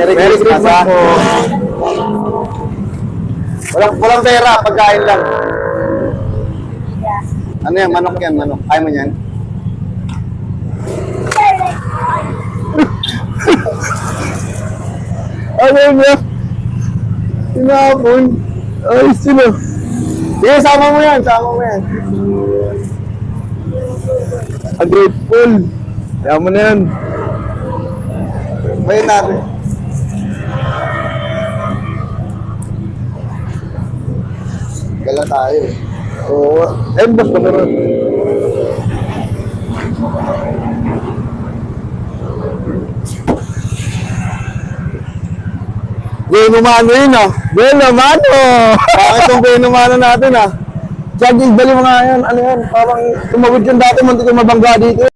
Merry Christmas ha. po. Walang pera, pagkain lang. Ano yan? Manok yan, manok. Kaya mo yan? Ano niya? Tinapon. Ay, sino? Sige, sama mo yan, sama mo yan. I'm grateful. Kaya mo na yan. Bayin natin. Gala tayo eh. Oo. Boss ka meron. Benumano yun ah. Benumano! Bakit itong benumano natin ah? Jagig, bali mo nga yan. Ano yan? Parang tumawid yan dati, muntik yung mabangga dito.